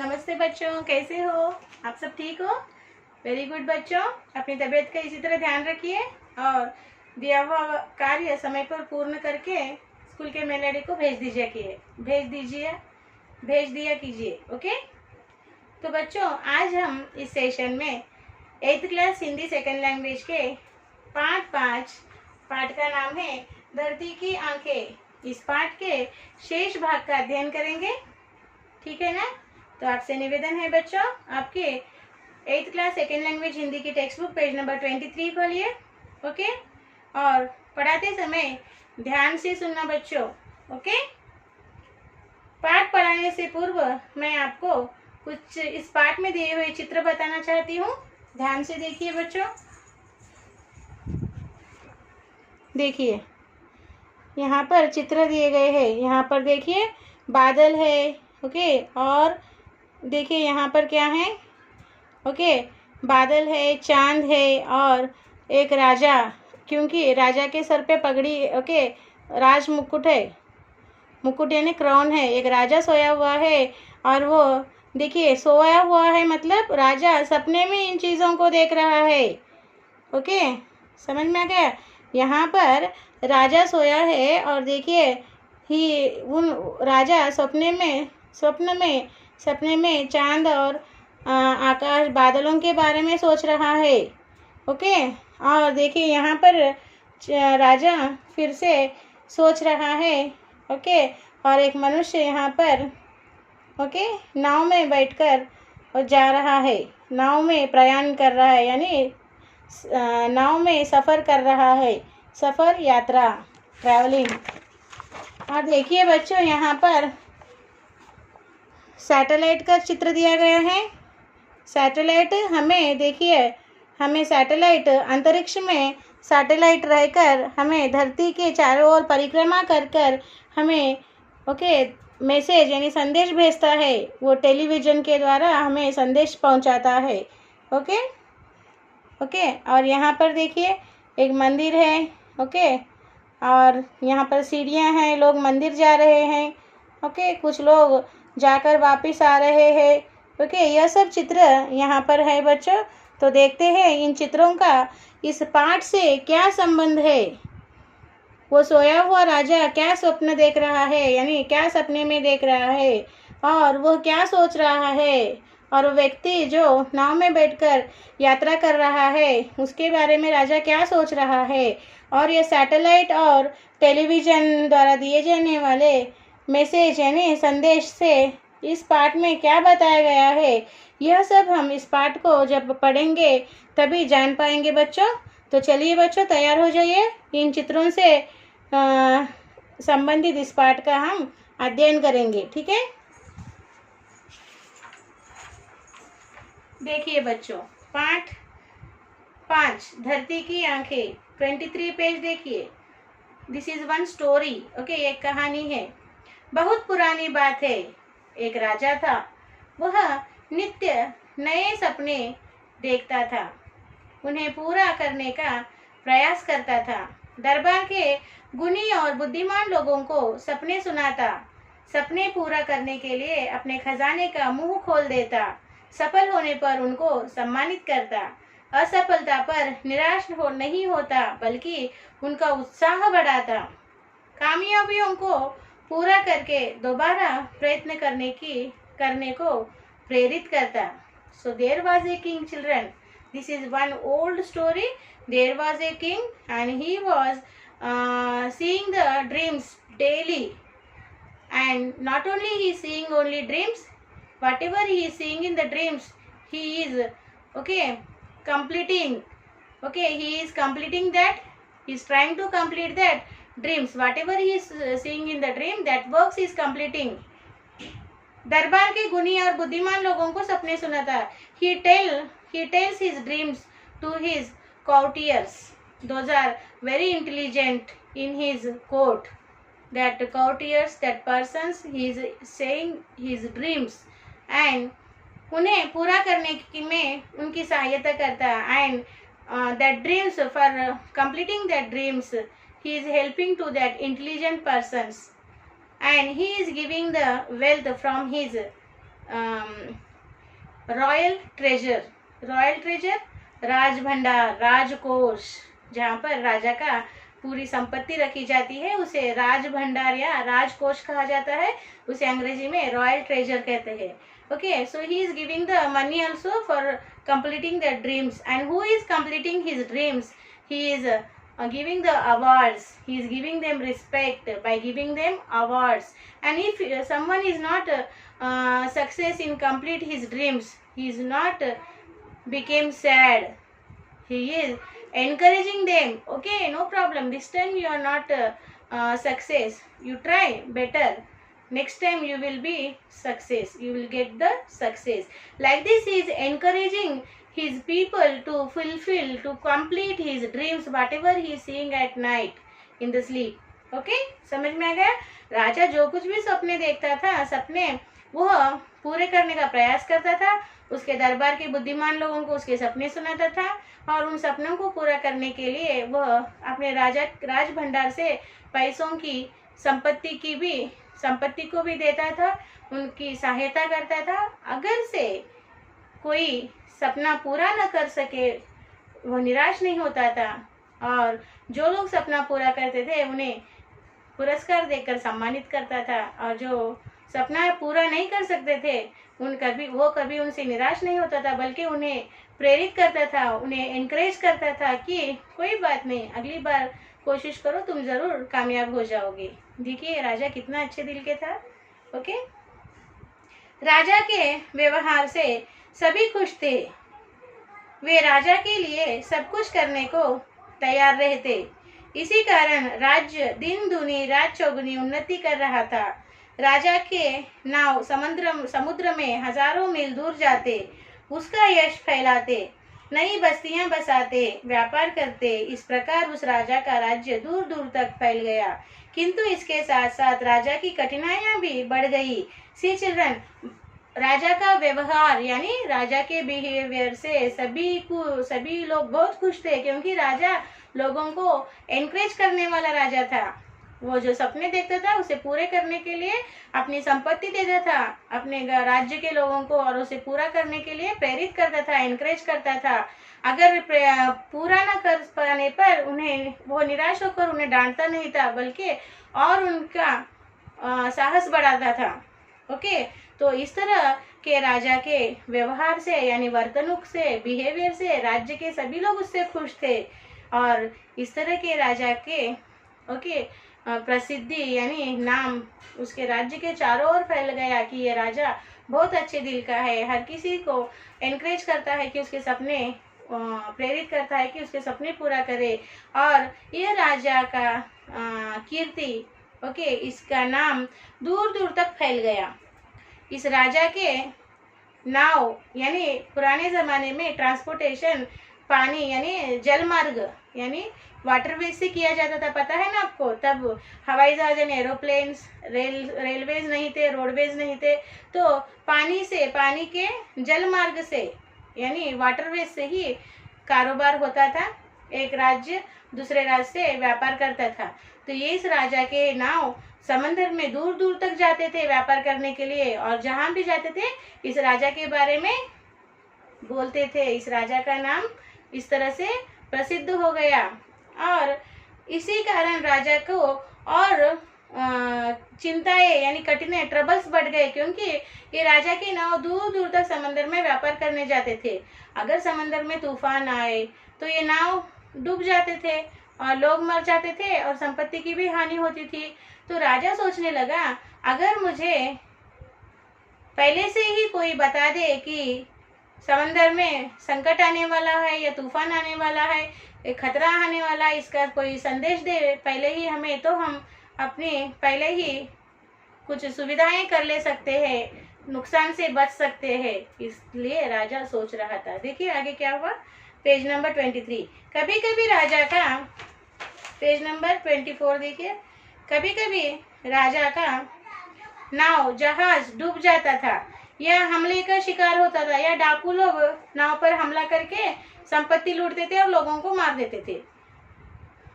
नमस्ते बच्चों, कैसे हो आप? सब ठीक हो? वेरी गुड बच्चों, अपनी तबीयत का इसी तरह ध्यान रखिए और दिया हुआ कार्य समय पर पूर्ण करके स्कूल के मेल आईडी को भेज दिया कीजिए। ओके। तो बच्चों, आज हम इस सेशन में 8th class Hindi second language के पाठ का नाम है धरती की आंखें। इस पाठ के शेष भाग का अध्ययन करेंगे, ठीक है ना? तो आपसे निवेदन है बच्चों, आपके 8th class second language Hindi की टेक्स्ट बुक पेज नंबर 23 खोलिए। ओके। और पढ़ाते समय ध्यान से सुनना बच्चों। ओके। पाठ पढ़ाने से पूर्व मैं आपको कुछ इस पाठ में दिए हुए चित्र बताना चाहती हूँ। ध्यान से देखिए बच्चों। देखिए, यहाँ पर चित्र दिए गए हैं। यहाँ पर देखिए बादल है। ओके। और देखिए यहाँ पर क्या है? ओके, बादल है, चांद है और एक राजा, क्योंकि राजा के सर पे पगड़ी, ओके, राज मुकुट है। मुकुट यानी क्राउन है। एक राजा सोया हुआ है और वो देखिए सोया हुआ है मतलब राजा सपने में इन चीज़ों को देख रहा है। ओके, समझ में आ गया? यहाँ पर राजा सोया है और देखिए उन राजा सपने में चांद और आकाश बादलों के बारे में सोच रहा है। ओके। और देखिए यहाँ पर राजा फिर से सोच रहा है। ओके। और एक मनुष्य यहाँ पर ओके नाव में बैठकर और जा रहा है, नाव में प्रयाण कर रहा है, यानी नाव में सफ़र कर रहा है, सफ़र यात्रा, ट्रैवलिंग। और देखिए बच्चों यहाँ पर सैटेलाइट का चित्र दिया गया है। सैटेलाइट हमें सैटेलाइट अंतरिक्ष में सैटेलाइट रहकर हमें धरती के चारों ओर परिक्रमा कर हमें ओके मैसेज यानी संदेश भेजता है। वो टेलीविज़न के द्वारा हमें संदेश पहुंचाता है। ओके। और यहाँ पर देखिए एक मंदिर है। ओके। और यहाँ पर सीढ़ियाँ हैं, लोग मंदिर जा रहे हैं। ओके, कुछ लोग जाकर वापस आ रहे हैं। ओके, यह सब चित्र यहाँ पर है बच्चों। तो देखते हैं इन चित्रों का इस पाठ से क्या संबंध है। वो सोया हुआ राजा क्या स्वप्न देख रहा है, यानी क्या सपने में देख रहा है, और वो क्या सोच रहा है, और वो व्यक्ति जो नाव में बैठकर यात्रा कर रहा है उसके बारे में राजा क्या सोच रहा है, और ये सैटेलाइट और टेलीविज़न द्वारा दिए जाने वाले मैसेज यानी संदेश से इस पाठ में क्या बताया गया है, यह सब हम इस पाठ को जब पढ़ेंगे तभी जान पाएंगे बच्चों। तो चलिए बच्चों, तैयार हो जाइए। इन चित्रों से संबंधित इस पाठ का हम अध्ययन करेंगे, ठीक है? देखिए बच्चों, पाठ 5 धरती की आंखें, 23 पेज देखिए। This is one story. Okay, एक कहानी है। बहुत पुरानी बात है। एक राजा था। वह नित्य नए सपने देखता था, उन्हें पूरा करने का प्रयास करता था। दरबार के गुणी और बुद्धिमान लोगों को सपने सुनाता, सपने पूरा करने के लिए अपने खजाने का मुंह खोल देता, सफल होने पर उनको सम्मानित करता, असफलता पर निराश नहीं होता बल्कि उनका उत्साह बढ़ाता, कामयाबियों को पूरा करके दोबारा प्रयत्न करने को प्रेरित करता। So there was a king, children. This is one old story. There was a king and he was seeing the dreams daily. And not only he is seeing only dreams, whatever he is seeing in the dreams, he is completing. He is completing that. He is trying to complete that dreams. Whatever he is seeing in the dream, that works he is completing. दरबार के गुणी और बुद्धिमान लोगों को सपने सुनाता। He tells his dreams to his courtiers. Those are very intelligent in his court. That courtiers, that persons, he is saying his dreams and उन्हें पूरा करने में उनकी सहायता करता। And that dreams, for completing that dreams, he is helping to that intelligent persons. And he is giving the wealth from his royal treasure, royal treasure राज भंडार, राजकोष, जहाँ पर राजा का पूरी संपत्ति रखी जाती है उसे राज भंडार या राजकोष कहा जाता है, उसे अंग्रेजी में रॉयल ट्रेजर कहते हैं. Okay, so he is giving the money also for completing their dreams. And who is completing his dreams? He is giving the awards. He is giving them respect by giving them awards. And if someone is not success in complete his dreams, he is not became sad. He is encouraging them. Okay, no problem. This time you are not success. You try better. Next time you will be success. You will get the success. Like this, he is encouraging his people to fulfill, to complete his dreams, whatever he is seeing at night in the sleep. Okay, समझ में आ गया? राजा जो कुछ भी सपने देखता था, सपने वह पूरे करने का प्रयास करता था. उसके दरबार के बुद्धिमान लोगों को उसके सपने सुनाता था और उन सपनों को पूरा करने के लिए वह अपने राज भंडार से पैसों की संपत्ति को भी देता था, उनकी सहायता करता था. अगर से कोई सपना पूरा न कर सके वो निराश नहीं होता था और जो लोग सपना पूरा करते थे उन्हें पुरस्कार देकर सम्मानित करता था और जो सपना पूरा नहीं कर सकते थे वो कभी उनसे निराश नहीं होता था, बल्कि उन्हें प्रेरित करता था, उन्हें एनकरेज करता था कि कोई बात नहीं, अगली बार कोशिश करो, तुम जरूर कामयाब हो जाओगे. देखिए राजा कितना अच्छे दिल के था. ओके, राजा के व्यवहार से सभी खुश थे. वे राजा के लिए सब कुछ करने को तैयार रहते. इसी कारण राज्य दिन दूनी रात चौगुनी उन्नति कर रहा था. राजा के नाव समुद्र में हजारों मील दूर जाते, उसका यश फैलाते, नई बस्तियां बसाते, व्यापार करते. इस प्रकार उस राजा का राज्य दूर दूर तक फैल गया. किंतु इसके साथ साथ राजा की कठिनाइयां भी बढ़ गई. सी चिल्ड्रन, राजा का व्यवहार यानी राजा के बिहेवियर से सभी लोग बहुत खुश थे, क्योंकि राजा लोगों को एनकरेज करने वाला राजा था. वो जो सपने देखता था उसे पूरे करने के लिए अपनी संपत्ति देता था अपने राज्य के लोगों को और उसे पूरा करने के लिए प्रेरित करता था, एनकरेज करता था. अगर पूरा न कर पाने पर उन्हें वो निराश होकर उन्हें डांटता नहीं था, बल्कि और उनका साहस बढ़ाता था. ओके, तो इस तरह के राजा के व्यवहार से यानी वर्तणूक से, बिहेवियर से राज्य के सभी लोग उससे खुश थे. और इस तरह के राजा के प्रसिद्धि यानी नाम उसके राज्य के चारों ओर फैल गया कि ये राजा बहुत अच्छे दिल का है, हर किसी को एनकरेज करता है कि उसके सपने प्रेरित करता है कि उसके सपने पूरा करे. और ये राजा का कीर्ति इसका नाम दूर दूर तक फैल गया. इस राजा के नाव यानी पुराने ज़माने में ट्रांसपोर्टेशन पानी यानी जल मार्ग यानी वाटरवेज से किया जाता था, पता है ना आपको. तब हवाई जहाज यानी एरोप्लेन्स, रेलवेज नहीं थे, रोडवेज नहीं थे, तो पानी के जल मार्ग से यानी वाटरवेज से ही कारोबार होता था. एक राज्य दूसरे राज्य से व्यापार करता था. तो ये इस राजा के नाव समंदर में दूर दूर तक जाते थे व्यापार करने के लिए, और जहाँ भी जाते थे इस राजा के बारे में बोलते थे. इस राजा का नाम इस तरह से प्रसिद्ध हो गया और इसी कारण राजा को और चिंताएं यानी कठिनाई ट्रबल्स बढ़ गए, क्योंकि ये राजा के नाव दूर दूर तक समंदर में व्यापार करने जाते थे. अगर समंदर में तूफान आए तो ये नाव डूब जाते थे और लोग मर जाते थे और संपत्ति की भी हानि होती थी. तो राजा सोचने लगा, अगर मुझे पहले से ही कोई बता दे कि समंदर में संकट आने वाला है या तूफान आने वाला है, एक खतरा आने वाला है, इसका कोई संदेश दे पहले ही हमें, तो हम अपने पहले ही कुछ सुविधाएं कर ले सकते हैं, नुकसान से बच सकते हैं. इसलिए राजा सोच रहा था. देखिए आगे क्या हुआ, पेज नंबर 23. कभी कभी राजा का पेज नंबर 24 देखिए. कभी कभी राजा का नाव जहाज डूब जाता था या हमले का शिकार होता था, या डाकू लोग नाव पर हमला करके संपत्ति लूटते थे और लोगों को मार देते थे.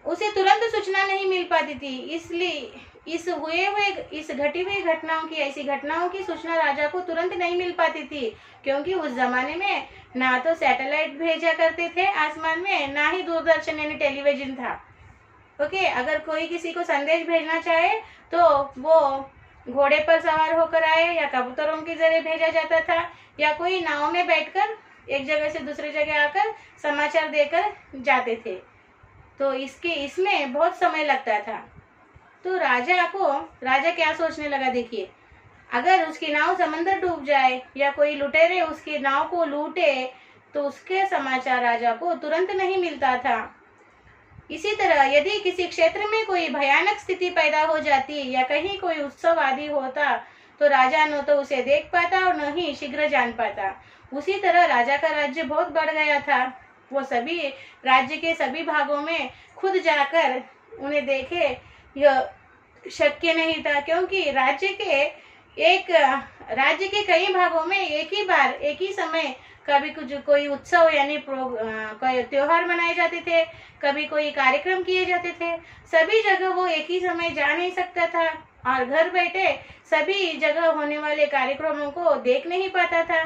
उसे तुरंत सूचना नहीं मिल पाती थी, इसलिए इस घटी हुई घटनाओं की, ऐसी घटनाओं की सूचना राजा को तुरंत नहीं मिल पाती थी, क्योंकि उस जमाने में ना तो सैटेलाइट भेजा करते थे आसमान में, ना ही दूरदर्शन यानी टेलीविजन था। ओके, अगर कोई किसी को संदेश भेजना चाहे तो वो घोड़े पर सवार होकर आए या कबूतरों के जरिए भेजा जाता था, या कोई नाव में बैठकर एक जगह से दूसरी जगह आकर समाचार देकर जाते थे। तो इसमें बहुत समय लगता था। तो राजा क्या सोचने लगा, देखिए, अगर उसकी नाव समंदर डूब जाए या कोई लुटेरे उसकी नाव को लूटे तो उसके समाचार राजा को तुरंत नहीं मिलता था। इसी तरह यदि किसी क्षेत्र में कोई भयानक स्थिति पैदा हो जाती या कहीं कोई उत्सव आदि होता तो राजा न तो उसे देख पाता और न ही शीघ्र जान पाता। उसी तरह राजा का राज्य बहुत बढ़ गया था। वो सभी राज्य के सभी भागों में खुद जाकर उन्हें देखे यह शक्य नहीं था, क्योंकि राज्य के कई भागों में एक ही समय कभी कोई उत्सव यानी कोई त्योहार मनाए जाते थे, कभी कोई कार्यक्रम किए जाते थे। सभी जगह वो एक ही समय जा नहीं सकता था और घर बैठे सभी जगह होने वाले कार्यक्रमों को देख नहीं पाता था।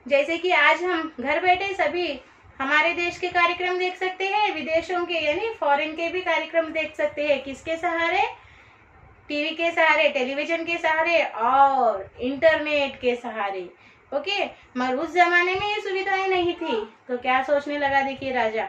जैसे कि आज हम घर बैठे सभी हमारे देश के कार्यक्रम देख सकते हैं, विदेशों के यानी फॉरेन के भी कार्यक्रम देख सकते हैं। किसके सहारे? टीवी के सहारे, टेलीविजन के सहारे और इंटरनेट के सहारे। ओके, मगर उस जमाने में ये सुविधाएं नहीं थी। तो क्या सोचने लगा, देखिए राजा।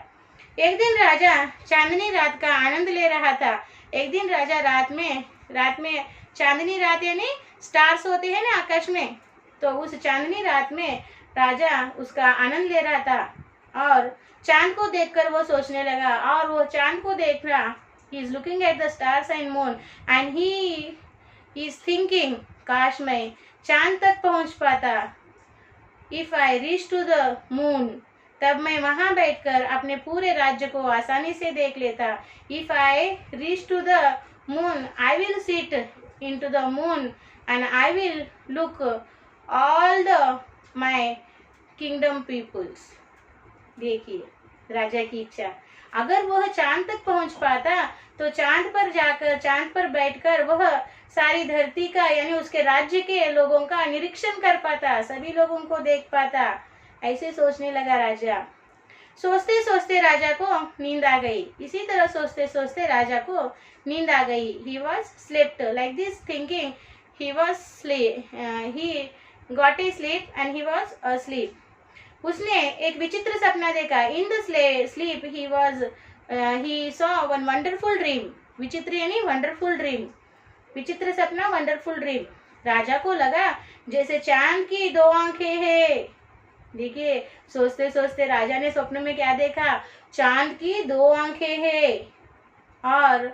एक दिन राजा चांदनी रात का आनंद ले रहा था। एक दिन राजा रात में चांदनी रात यानी स्टार्स होते हैं ना आकाश में, तो उस चांदनी रात में राजा उसका आनंद ले रहा था और चांद को देखकर वो सोचने लगा, और वो चांद को देख रहा, he is looking at the stars and moon and he is thinking, काश मैं चांद तक पहुंच पाता। If I reach to the moon, तब मैं वहां बैठकर अपने पूरे राज्य को आसानी से देख लेता। If I reach to the moon, I will sit into the moon and I will look all my kingdom peoples। देखिए राजा की इच्छा, अगर वह चांद तक पहुंच पाता तो चांद पर बैठकर वह सारी धरती का यानी उसके राज्य के लोगों का निरीक्षण कर पाता, सभी लोगों को देख पाता। ऐसे सोचने लगा राजा। सोचते सोचते राजा को नींद आ गई। इसी तरह सोचते सोचते राजा को नींद आ गई। He was slept like this thinking. He got a sleep and he was asleep. उसने एक विचित्र सपना देखा। In the sleep he saw one wonderful dream. विचित्र यानी वंडरफुल ड्रीम, विचित्र सपना वंडरफुल ड्रीम। राजा को लगा जैसे चांद की दो आंखें हैं। देखिए सोचते सोचते राजा ने स्वप्न में क्या देखा, चांद की दो आंखें हैं और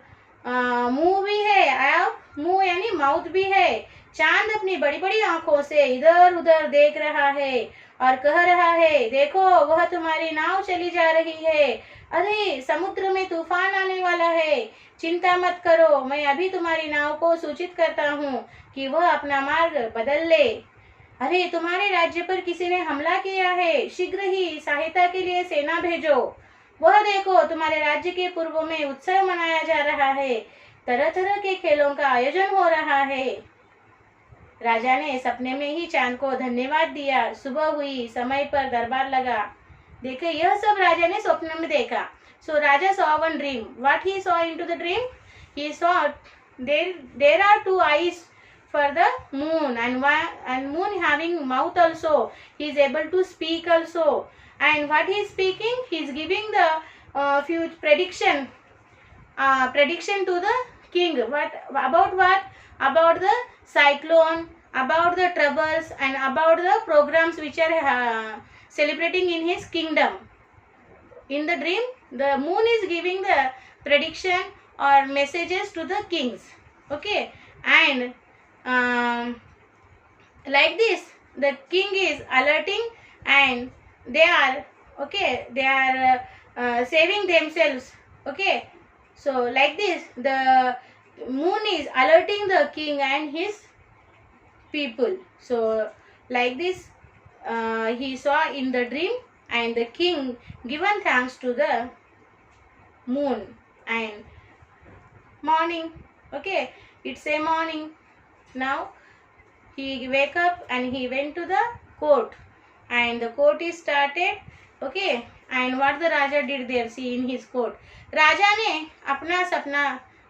मुंह भी है, मुंह यानी माउथ भी है। चांद अपनी बड़ी बड़ी आंखों से इधर उधर देख रहा है और कह रहा है, देखो वह तुम्हारी नाव चली जा रही है। अरे समुद्र में तूफान आने वाला है, चिंता मत करो, मैं अभी तुम्हारी नाव को सूचित करता हूँ कि वह अपना मार्ग बदल ले। अरे तुम्हारे राज्य पर किसी ने हमला किया है, शीघ्र ही सहायता के लिए सेना भेजो। वह देखो तुम्हारे राज्य के पूर्व में उत्सव मनाया जा रहा है, तरह तरह के खेलों का आयोजन हो रहा है। राजा ने सपने में ही चांद को धन्यवाद दिया। सुबह हुई, समय पर दरबार लगा। देखिए यह सब राजा ने स्वप्न में देखा। So Raja saw one dream. What he saw into the dream? He saw there are two eyes for the moon and moon having mouth also. He is able to speak also. And what he is speaking? He is giving the few prediction to the king. About what? About the cyclone, about the troubles, and about the programs which are celebrating in his kingdom. In the dream, the moon is giving the prediction or messages to the kings. Okay, and like this, the king is alerting, and they are saving themselves. Okay, so like this, the moon is alerting the king and his people. So like this, he saw in the dream, and the king given thanks to the moon. And morning, okay, It's a morning. Now he wake up and he went to the court, and the court is started. Okay, and what the Raja did there, see in his court. राजा ने अपना सपना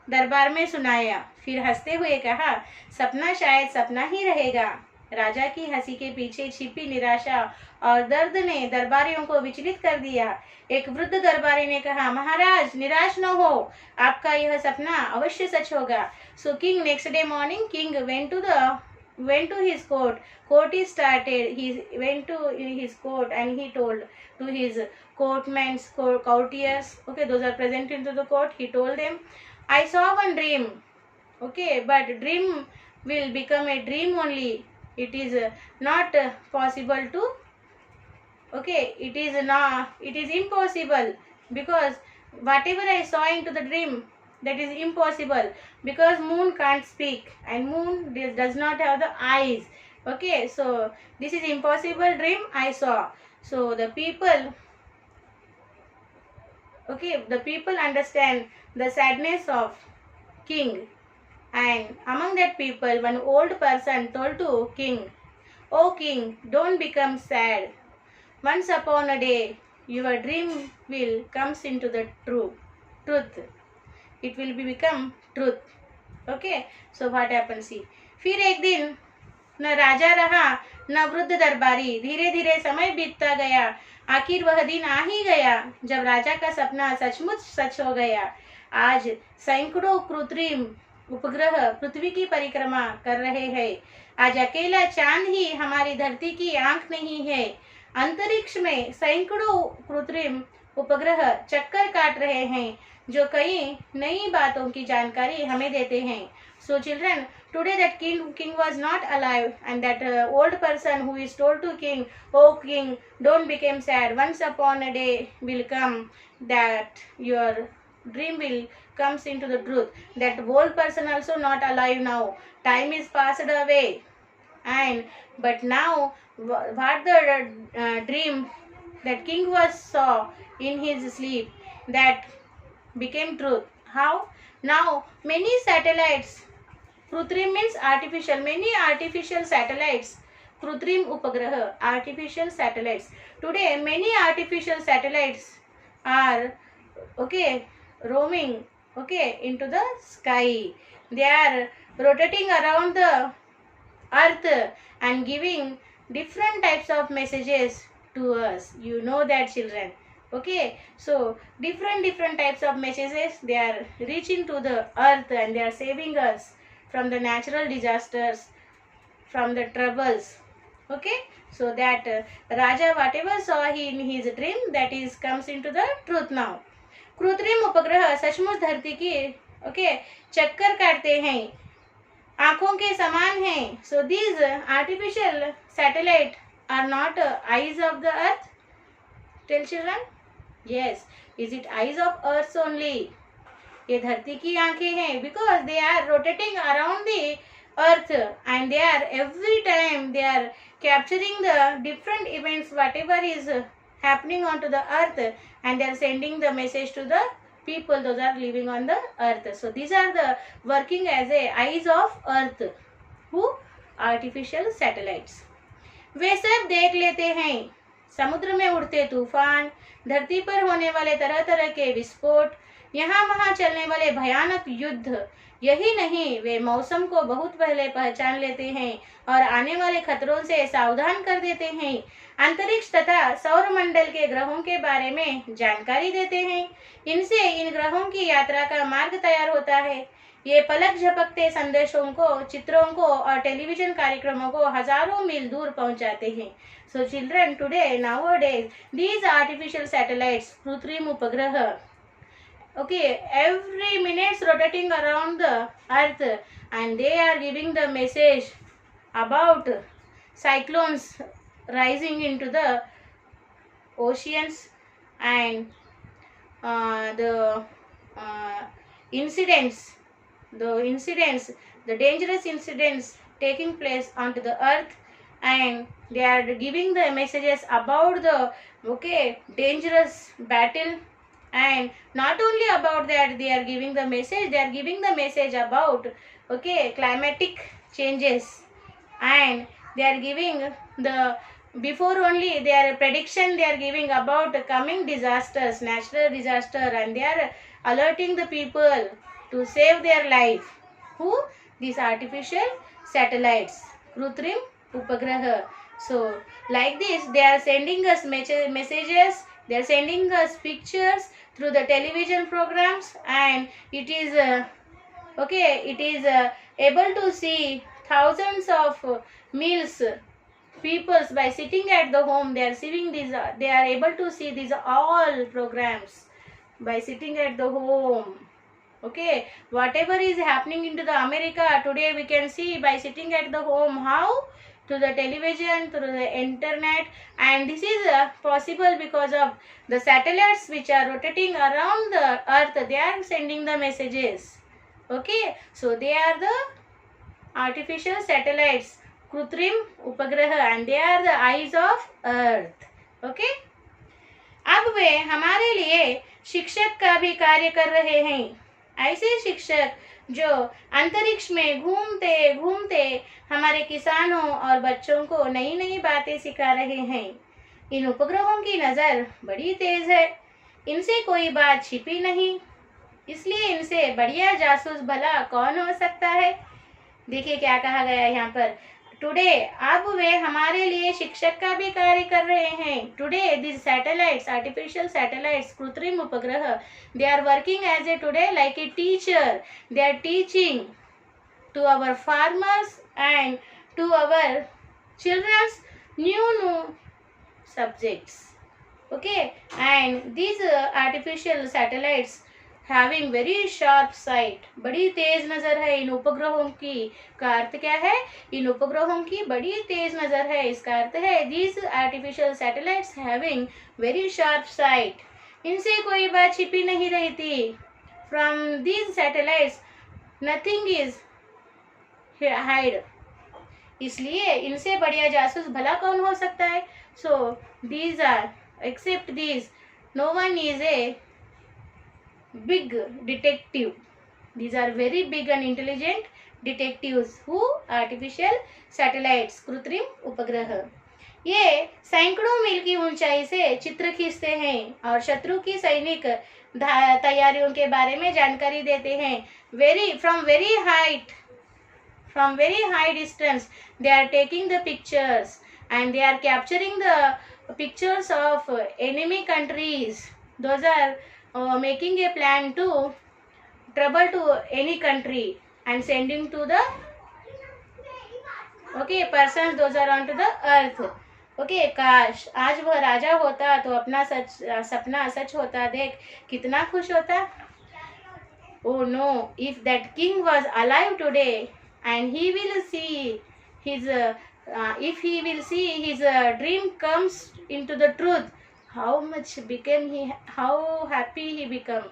दरबार में सुनाया, फिर हंसते हुए कहा, सपना शायद सपना ही रहेगा। राजा की हंसी के पीछे छिपी निराशा और दर्द ने दरबारियों को विचलित कर दिया। एक वृद्ध दरबारी ने कहा, महाराज निराश न हो, आपका यह सपना अवश्य सच होगा। So king next day morning king went to his court. Court is started. He went to his court and he told to his courtiers, okay, those are present into the court. He told them, I saw one dream, okay, but dream will become a dream only. It is not possible to, okay, it is impossible, because whatever I saw into the dream, that is impossible, because moon can't speak and moon does not have the eyes. Okay, so this is impossible dream I saw. So the people, okay, the people understand the sadness of king, and among that people one old person told to king, O king, don't become sad. Once upon a day your dream will comes into the truth. It will become truth. Okay, so what happens, see. फिर एक दिन न राजा रहा न वृद्ध दरबारी, धीरे धीरे समय बीतता गया। आखिर वह दिन आ ही गया जब राजा का सपना सचमुच सच हो गया। आज सैकड़ों कृत्रिम उपग्रह पृथ्वी की परिक्रमा कर रहे हैं। आज अकेला चांद ही हमारी धरती की आंख नहीं है। अंतरिक्ष में सैकड़ों कृत्रिम उपग्रह चक्कर काट रहे हैं जो कई नई बातों की जानकारी हमें देते हैं। So children, today that king was not alive, and that old person who is told to king, oh king, don't become sad. Once upon a day will come that your dream will comes into the truth. That old person also not alive now. Time is passed away, and but now what the dream that king was saw in his sleep, that became truth. How? Now many satellites, कृत्रिम means artificial, many artificial satellites, कृत्रिम उपग्रह, artificial satellites. Today many artificial satellites are, okay, roaming, okay, into the sky. They are rotating around the earth and giving different types of messages to us. You know that, children. Okay, so different types of messages, they are reaching to the earth and they are saving us from the natural disasters, from the troubles. Okay, so that Raja whatever saw he in his dream, that is comes into the truth now. कृत्रिम उपग्रह सचमुच धरती की, okay, चक्कर काटते हैं, आंखों के समान हैं. So these artificial satellite are not eyes of the earth. Tell children. Yes, is it eyes of earth only? ये धरती की आंखें हैं, because they are rotating around the earth and they are every time they are capturing the different events whatever is happening onto the earth, and they are sending the message to the people those are living on the earth. So these are the working as a eyes of earth, who artificial satellites. वे सब देख लेते हैं समुद्र में उड़ते तूफान, धरती पर होने वाले तरह तरह के विस्फोट, यहाँ वहाँ चलने वाले भयानक युद्ध. यही नहीं, वे मौसम को बहुत पहले पहचान लेते हैं और आने वाले खतरों से सावधान कर देते हैं. अंतरिक्ष तथा सौर मंडल के ग्रहों के बारे में जानकारी देते हैं. इनसे इन ग्रहों की यात्रा का मार्ग तैयार होता है. ये पलक झपकते संदेशों को, चित्रों को और टेलीविजन कार्यक्रमों को हजारों मील दूर पहुंचाते हैं. So children, today nowadays these artificial satellites, कृत्रिम उपग्रह, okay, every minute rotating around the earth and they are giving the message about cyclones rising into the oceans and the incidents, the dangerous incidents taking place onto the earth, and they are giving the messages about the, okay, dangerous battle. And not only about that, they are giving the message, they are giving the message about okay, climatic changes, and they are giving the before only their prediction they are giving about the coming disasters, natural disaster, and they are alerting the people to save their life. Who? These artificial satellites, Krutrim Upagraha. So like this they are sending us messages, they are sending us pictures through the television programs, and it is able to see thousands of meals peoples by sitting at the home. They are seeing these, they are able to see these all programs by sitting at the home. Okay, whatever is happening into the America today, we can see by sitting at the home. How? To the television, through the internet, and this is possible because of the satellites which are rotating around the earth. They are sending the messages. Okay, so they are the artificial satellites, Krutrim Upagraha, and they are the eyes of earth. Okay, अब वे हमारे लिए शिक्षक का भी कार्य कर रहे हैं। ऐसे शिक्षक जो अंतरिक्ष में घूमते घूमते हमारे किसानों और बच्चों को नई नई बातें सिखा रहे हैं। इन उपग्रहों की नज़र बड़ी तेज है, इनसे कोई बात छिपी नहीं, इसलिए इनसे बढ़िया जासूस भला कौन हो सकता है। देखिए क्या कहा गया यहाँ पर, टुडे, अब वे हमारे लिए शिक्षक का भी कार्य कर रहे हैं। Today this satellites, artificial satellites, कृत्रिम उपग्रह, they are working as a today like a teacher. They are teaching to our farmers and to our childrens new subjects. Okay, and these artificial satellites having very sharp sight, बड़ी तेज नज़र है इन उपग्रहों की। का अर्थ क्या है? इन उपग्रहों की बड़ी तेज नज़र है, इसका अर्थ है these artificial satellites having very sharp sight, इनसे कोई बात छिपी नहीं रहती। From these satellites nothing is hide, इसलिए इनसे बढ़िया जासूस भला कौन हो सकता है। So these are, except these, no one is a big detective. These are very big and intelligent detectives. Who? Artificial satellites, कृत्रिम उपग्रह। ये सैकड़ों मील की ऊंचाई से चित्र खींचते हैं और शत्रु की सैनिक तैयारियों के बारे में जानकारी देते हैं। From very high distance they are taking the pictures and they are capturing the pictures of enemy countries. Those are making a plan to trouble to any country and sending to the persons, those are onto the earth. काश आज वह राजा होता तो अपना सपना सच होता, देख कितना खुश होता। Oh no, if that king was alive today and he will see his if he will see his dream comes into the truth, how happy he become.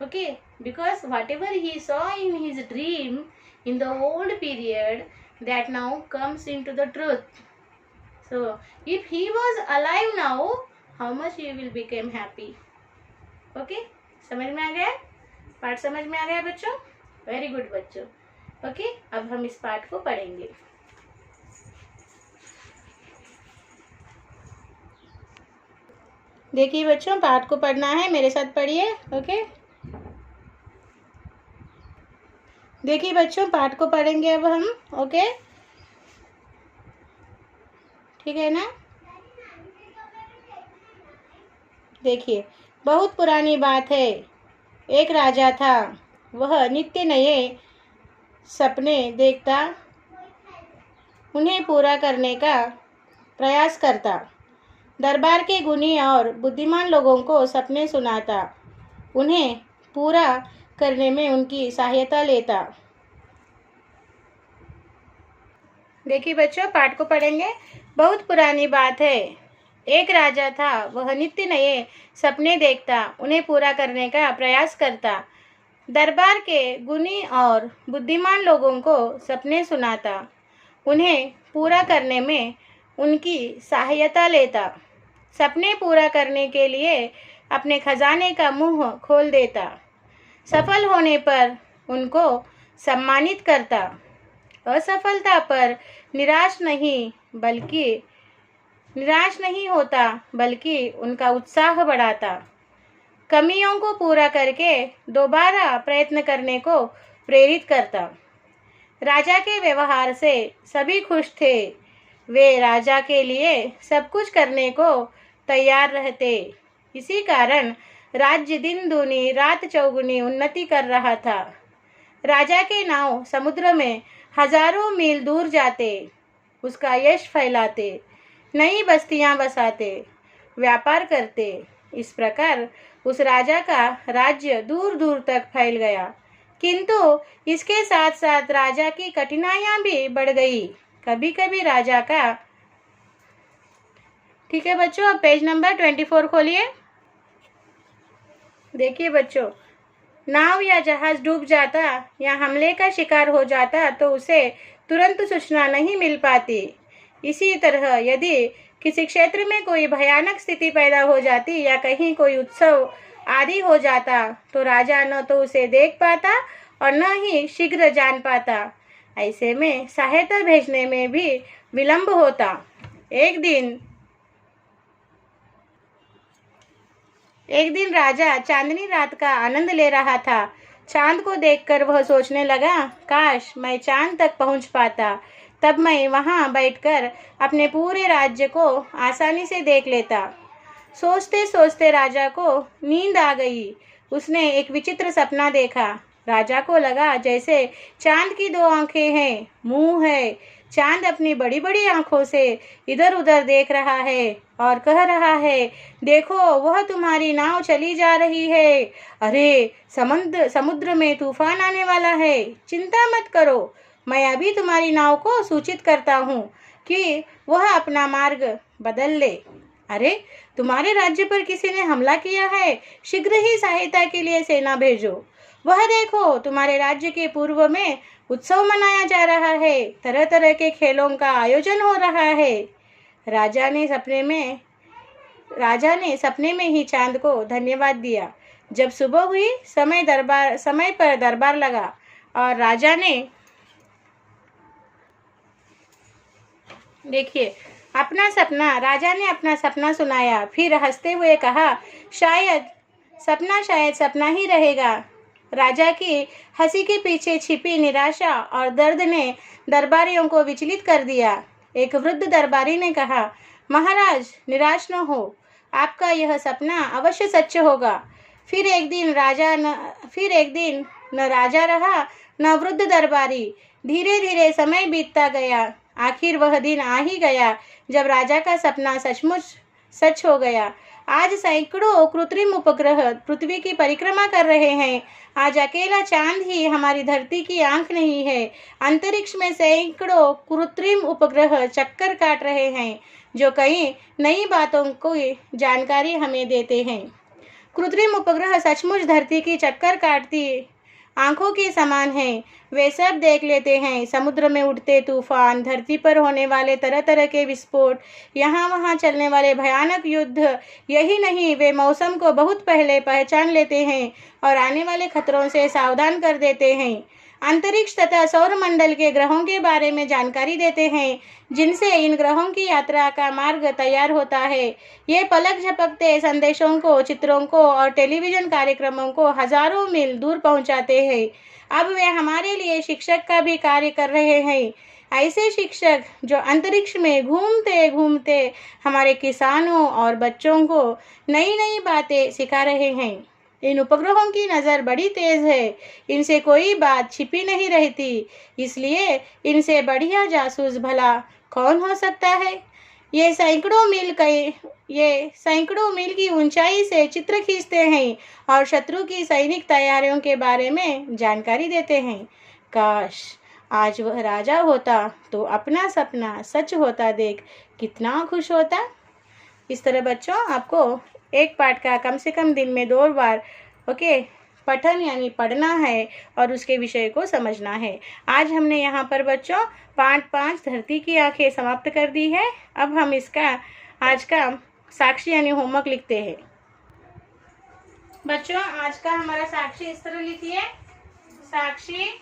Okay, because whatever he saw in his dream in the old period, that now comes into the truth. So if he was alive now, how much he will become happy. Okay, समझ में आ गया? पाठ समझ में आ गया बच्चों? Very good बच्चों। Okay, अब हम इस पाठ को पढ़ेंगे। देखिए बच्चों, पाठ को पढ़ना है, मेरे साथ पढ़िए। ओके, देखिए बच्चों, पाठ को पढ़ेंगे अब हम। ओके, ठीक है ना? देखिए, बहुत पुरानी बात है। एक राजा था, वह नित्य नए सपने देखता, उन्हें पूरा करने का प्रयास करता, दरबार के गुणी और बुद्धिमान लोगों को सपने सुनाता, उन्हें पूरा करने में उनकी सहायता लेता। देखिए बच्चों, पाठ को पढ़ेंगे। बहुत पुरानी बात है, एक राजा था, वह नित्य नए सपने देखता, उन्हें पूरा करने का प्रयास करता, दरबार के गुणी और बुद्धिमान लोगों को सपने सुनाता, उन्हें पूरा करने में उनकी सहायता लेता, सपने पूरा करने के लिए अपने खजाने का मुंह खोल देता, सफल होने पर उनको सम्मानित करता। असफलता पर निराश नहीं होता, बल्कि उनका उत्साह बढ़ाता। कमियों को पूरा करके दोबारा प्रयत्न करने को प्रेरित करता। राजा के व्यवहार से सभी खुश थे। वे राजा के लिए सब कुछ करने को तैयार रहते। इसी कारण राज्य दिन दूनी रात चौगुनी उन्नति कर रहा था। राजा के नाव समुद्र में हजारों मील दूर जाते, उसका यश फैलाते, नई बस्तियां बसाते, व्यापार करते। इस प्रकार उस राजा का राज्य दूर दूर तक फैल गया। किंतु इसके साथ साथ राजा की कठिनाइयां भी बढ़ गई। कभी कभी राजा का, ठीक है बच्चों, अब पेज नंबर 24 खोलिए। देखिए बच्चों, नाव या जहाज डूब जाता या हमले का शिकार हो जाता तो उसे तुरंत सूचना नहीं मिल पाती। इसी तरह यदि किसी क्षेत्र में कोई भयानक स्थिति पैदा हो जाती या कहीं कोई उत्सव आदि हो जाता तो राजा न तो उसे देख पाता और न ही शीघ्र जान पाता। ऐसे में सहायता भेजने में भी विलंब होता। एक दिन राजा चांदनी रात का आनंद ले रहा था। चांद को देखकर वह सोचने लगा, काश मैं चांद तक पहुंच पाता, तब मैं वहां बैठकर अपने पूरे राज्य को आसानी से देख लेता। सोचते सोचते राजा को नींद आ गई। उसने एक विचित्र सपना देखा। राजा को लगा जैसे चांद की 2 आंखें हैं, मुंह है। चांद अपनी बड़ी बड़ी आंखों से इधर उधर देख रहा है और कह रहा है, देखो वह तुम्हारी नाव चली जा रही है। अरे समुद्र में तूफान आने वाला है, चिंता मत करो, मैं अभी तुम्हारी नाव को सूचित करता हूँ कि वह अपना मार्ग बदल ले। अरे तुम्हारे राज्य पर किसी ने हमला किया है, शीघ्र ही सहायता के लिए सेना भेजो। वह देखो तुम्हारे राज्य के पूर्व में उत्सव मनाया जा रहा है, तरह तरह के खेलों का आयोजन हो रहा है। राजा ने सपने में ही चांद को धन्यवाद दिया। जब सुबह हुई, समय पर दरबार लगा और राजा ने अपना सपना सुनाया। फिर हंसते हुए कहा, शायद सपना ही रहेगा। राजा की हंसी के पीछे छिपी निराशा और दर्द ने दरबारियों को विचलित कर दिया। एक वृद्ध दरबारी ने कहा, महाराज निराश न हो, आपका यह सपना अवश्य सच होगा। फिर एक दिन न राजा रहा न वृद्ध दरबारी। धीरे धीरे समय बीतता गया। आखिर वह दिन आ ही गया जब राजा का सपना सचमुच सच हो गया। आज सैकड़ों कृत्रिम उपग्रह पृथ्वी की परिक्रमा कर रहे हैं। आज अकेला चांद ही हमारी धरती की आंख नहीं है। अंतरिक्ष में सैकड़ों कृत्रिम उपग्रह चक्कर काट रहे हैं, जो कई नई बातों की जानकारी हमें देते हैं। कृत्रिम उपग्रह सचमुच धरती की चक्कर काटती आंखों के समान हैं। वे सब देख लेते हैं, समुद्र में उठते तूफान, धरती पर होने वाले तरह तरह के विस्फोट, यहाँ वहाँ चलने वाले भयानक युद्ध। यही नहीं, वे मौसम को बहुत पहले पहचान लेते हैं और आने वाले खतरों से सावधान कर देते हैं। अंतरिक्ष तथा सौरमंडल के ग्रहों के बारे में जानकारी देते हैं, जिनसे इन ग्रहों की यात्रा का मार्ग तैयार होता है। ये पलक झपकते संदेशों को, चित्रों को और टेलीविजन कार्यक्रमों को हजारों मील दूर पहुंचाते हैं। अब वे हमारे लिए शिक्षक का भी कार्य कर रहे हैं। ऐसे शिक्षक जो अंतरिक्ष में घूमते घूमते हमारे किसानों और बच्चों को नई नई बातें सिखा रहे हैं। इन उपग्रहों की नज़र बड़ी तेज है, इनसे कोई बात छिपी नहीं रहती, इसलिए इनसे बढ़िया जासूस भला कौन हो सकता है। ये सैकड़ों मील की ऊंचाई से चित्र खींचते हैं और शत्रु की सैनिक तैयारियों के बारे में जानकारी देते हैं। काश आज वह राजा होता तो अपना सपना सच होता देख कितना खुश होता। इस तरह बच्चों आपको एक पाठ का कम से कम दिन में 2 बार पठन यानी पढ़ना है और उसके विषय को समझना है। आज हमने यहाँ पर बच्चों पाठ 5 धरती की आंखें समाप्त कर दी है। अब हम इसका आज का साक्षी यानी होमवर्क लिखते हैं। बच्चों आज का हमारा साक्षी इस तरह लिखिए। साक्षी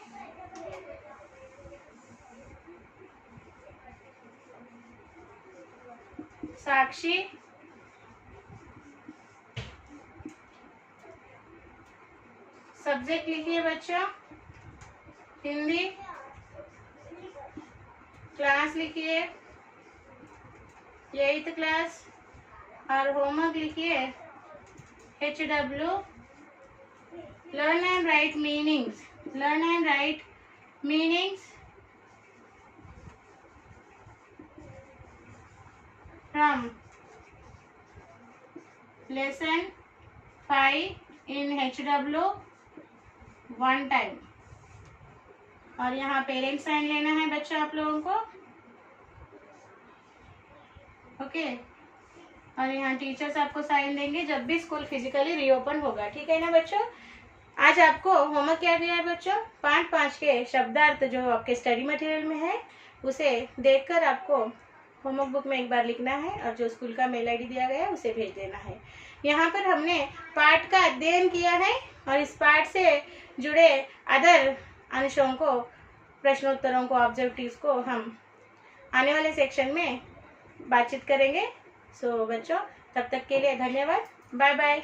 साक्षी, सब्जेक्ट लिखिए बच्चों, हिंदी, क्लास लिखिए 8th क्लास, और होमवर्क लिखिए HW, learn and right meanings, learn and right meanings from lesson 5 in HW one time. और यहाँ पेरेंट्स साइन लेना है बच्चों आप लोगों को, ओके। और यहाँ टीचर्स आपको साइन देंगे जब भी स्कूल फिजिकली रीओपन होगा, ठीक है ना बच्चों। आज आपको होमवर्क क्या दिया है बच्चों, 5 के शब्दार्थ जो आपके स्टडी मटेरियल में है उसे देखकर आपको होमवर्क बुक में एक बार लिखना है और जो स्कूल का मेल आईडी दिया गया है उसे भेज देना है। यहाँ पर हमने पाठ का अध्ययन किया है और इस पाठ से जुड़े अदर अंशों को, प्रश्नोत्तरों को, ऑब्जेक्टिव्स को हम आने वाले सेक्शन में बातचीत करेंगे। सो बच्चों, तब तक के लिए धन्यवाद, बाय बाय।